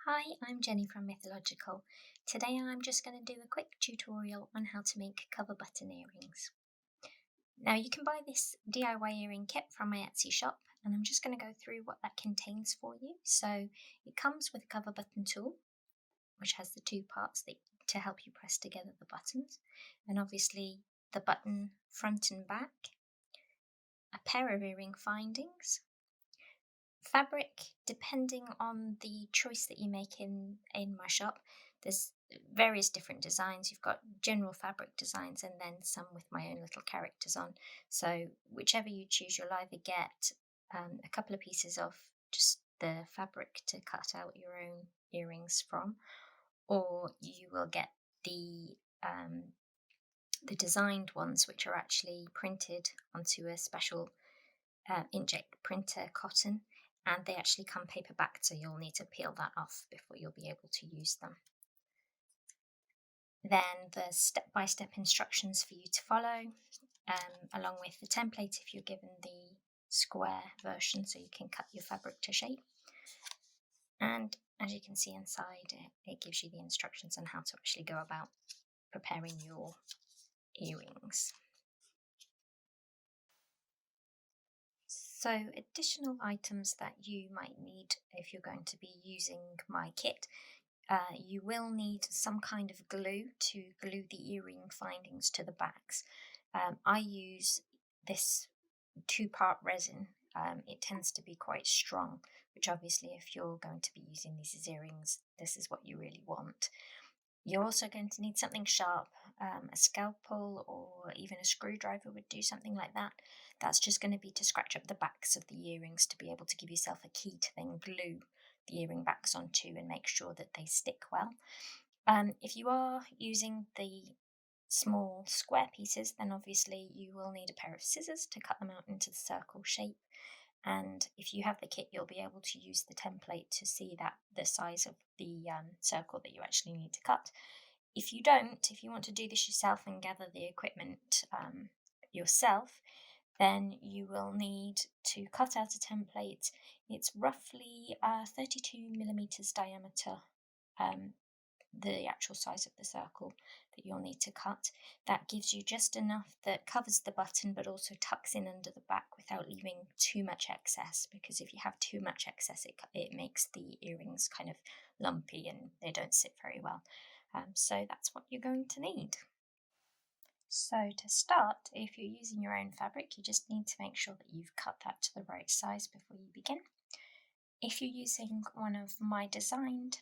Hi, I'm Jenny from Mythillogical. Today I'm just going to do a quick tutorial on how to make cover button earrings. Now you can buy this DIY earring kit from my Etsy shop, and I'm just going to go through what that contains for you. So it comes with a cover button tool, which has the two parts to help you press together the buttons, and obviously the button front and back, a pair of earring findings, fabric, depending on the choice that you make in my shop. There's various different designs. You've got general fabric designs and then some with my own little characters on. So whichever you choose, you'll either get a couple of pieces of just the fabric to cut out your own earrings from, or you will get the designed ones, which are actually printed onto a special inkjet printer cotton, and they actually come paperback, so you'll need to peel that off before you'll be able to use them. Then the step-by-step instructions for you to follow, along with the template if you're given the square version so you can cut your fabric to shape. And as you can see inside, it gives you the instructions on how to actually go about preparing your earrings. So additional items that you might need if you're going to be using my kit, you will need some kind of glue to glue the earring findings to the backs. I use this 2-part resin. It tends to be quite strong, which obviously if you're going to be using these as earrings, this is what you really want. You're also going to need something sharp. A scalpel or even a screwdriver would do something like that. That's just going to be to scratch up the backs of the earrings to be able to give yourself a key to then glue the earring backs onto and make sure that they stick well. If you are using the small square pieces, then obviously you will need a pair of scissors to cut them out into the circle shape. And if you have the kit, you'll be able to use the template to see that the size of the circle that you actually need to cut. If you don't, if you want to do this yourself and gather the equipment yourself, then you will need to cut out a template. It's roughly 32 millimeters diameter, the actual size of the circle that you'll need to cut. That gives you just enough that covers the button but also tucks in under the back without leaving too much excess, because if you have too much excess it makes the earrings kind of lumpy and they don't sit very well. So that's what you're going to need. So to start, if you're using your own fabric, you just need to make sure that you've cut that to the right size before you begin. If you're using one of my designed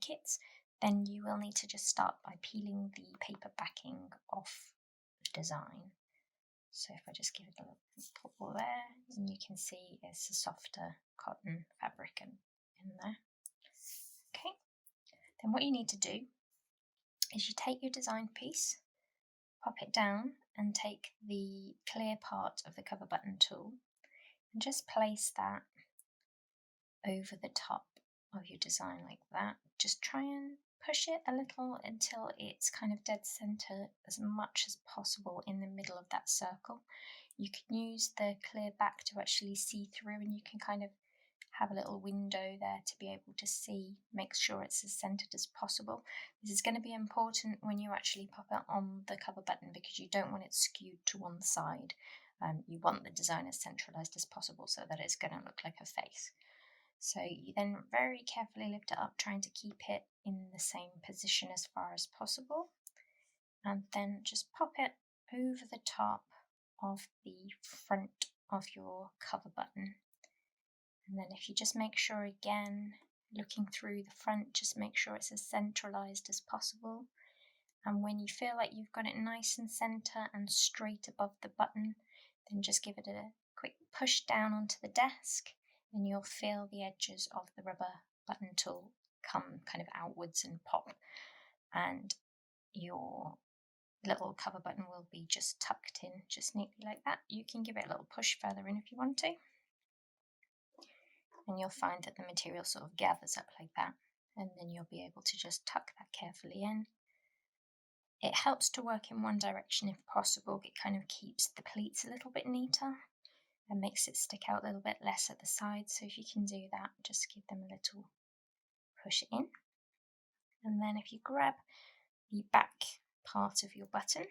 kits, then you will need to just start by peeling the paper backing off the design. So if I just give it a little pull there, and you can see it's a softer cotton fabric in there. Okay, then what you need to do is you take your designed piece, pop it down, and take the clear part of the cover button tool and just place that over the top of your design like that. Just try and push it a little until it's kind of dead center as much as possible in the middle of that circle. You can use the clear back to actually see through, and you can kind of have a little window there to be able to see, make sure it's as centered as possible. This is going to be important when you actually pop it on the cover button because you don't want it skewed to one side. You want the design as centralized as possible so that it's going to look like a face. So you then very carefully lift it up, trying to keep it in the same position as far as possible, and then just pop it over the top of the front of your cover button. And then if you just make sure again, looking through the front, just make sure it's as centralized as possible. And when you feel like you've got it nice and center and straight above the button, then just give it a quick push down onto the desk, and you'll feel the edges of the rubber button tool come kind of outwards and pop, and your little cover button will be just tucked in just neatly like that. You can give it a little push further in if you want to, and you'll find that the material sort of gathers up like that, and then you'll be able to just tuck that carefully in. It helps to work in one direction if possible. It kind of keeps the pleats a little bit neater and makes it stick out a little bit less at the sides. So if you can do that, just give them a little push it in. And then if you grab the back part of your button,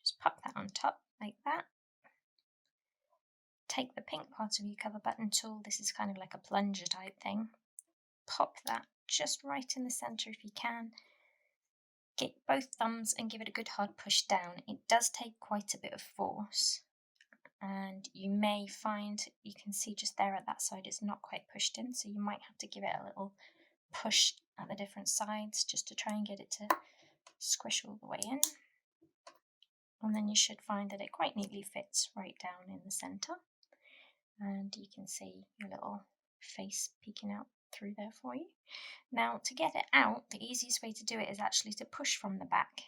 just pop that on top like that. Take the pink part of your cover button tool, this is kind of like a plunger type thing, pop that just right in the center if you can. Get both thumbs and give it a good hard push down. It does take quite a bit of force, and you may find, you can see just there at that side it's not quite pushed in, so you might have to give it a little push at the different sides just to try and get it to squish all the way in. And then you should find that it quite neatly fits right down in the center, and you can see your little face peeking out through there for you. Now, to get it out, the easiest way to do it is actually to push from the back,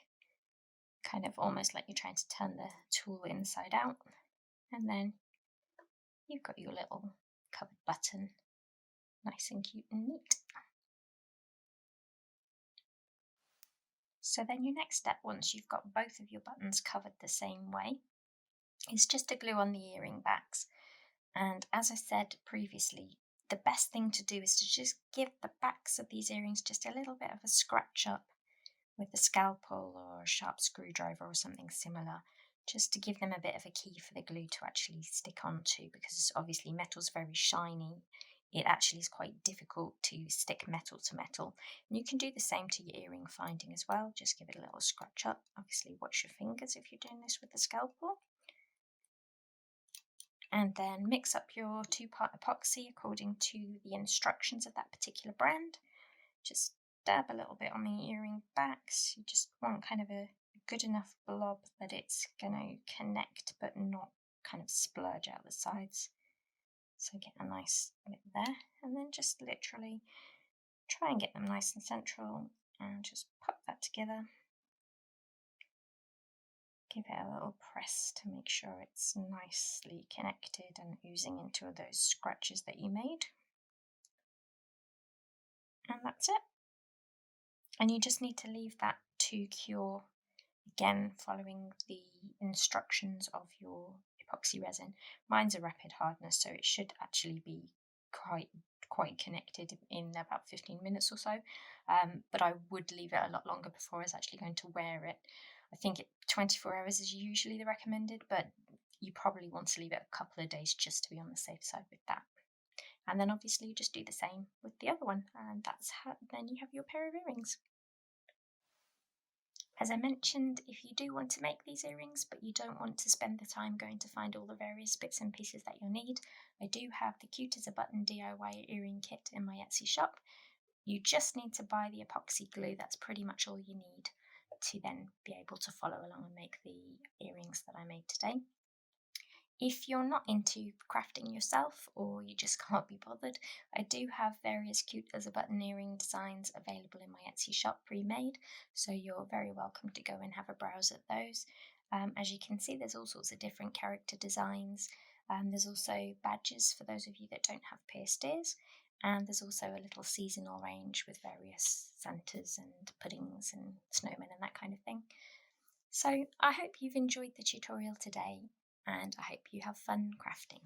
kind of almost like you're trying to turn the tool inside out, and then you've got your little covered button, nice and cute and neat. So then your next step, once you've got both of your buttons covered the same way, is just to glue on the earring backs. And as I said previously, the best thing to do is to just give the backs of these earrings just a little bit of a scratch up with a scalpel or a sharp screwdriver or something similar, just to give them a bit of a key for the glue to actually stick onto, because obviously metal's very shiny. It actually is quite difficult to stick metal to metal. And you can do the same to your earring finding as well, just give it a little scratch up. Obviously watch your fingers if you're doing this with the scalpel. And then mix up your 2-part epoxy according to the instructions of that particular brand. Just dab a little bit on the earring backs. You just want kind of a good enough blob that it's going to connect but not kind of splurge out the sides. So get a nice bit there, and then just literally try and get them nice and central and just pop that together. Give it a little press to make sure it's nicely connected and oozing into those scratches that you made. And that's it. And you just need to leave that to cure, again following the instructions of your epoxy resin. Mine's a rapid hardness, so it should actually be quite connected in about 15 minutes or so, but I would leave it a lot longer before I was actually going to wear it. I think 24 hours is usually the recommended, but you probably want to leave it a couple of days just to be on the safe side with that. And then obviously you just do the same with the other one, and that's how then you have your pair of earrings. As I mentioned, if you do want to make these earrings but you don't want to spend the time going to find all the various bits and pieces that you'll need, I do have the Cute as a Button DIY earring kit in my Etsy shop. You just need to buy the epoxy glue, that's pretty much all you need to then be able to follow along and make the earrings that I made today. If you're not into crafting yourself, or you just can't be bothered, I do have various Cute as a Button earring designs available in my Etsy shop pre-made, so you're very welcome to go and have a browse at those. As you can see, there's all sorts of different character designs. There's also badges for those of you that don't have pierced ears, and there's also a little seasonal range with various Santas and puddings and snowmen and that kind of thing. So I hope you've enjoyed the tutorial today, and I hope you have fun crafting.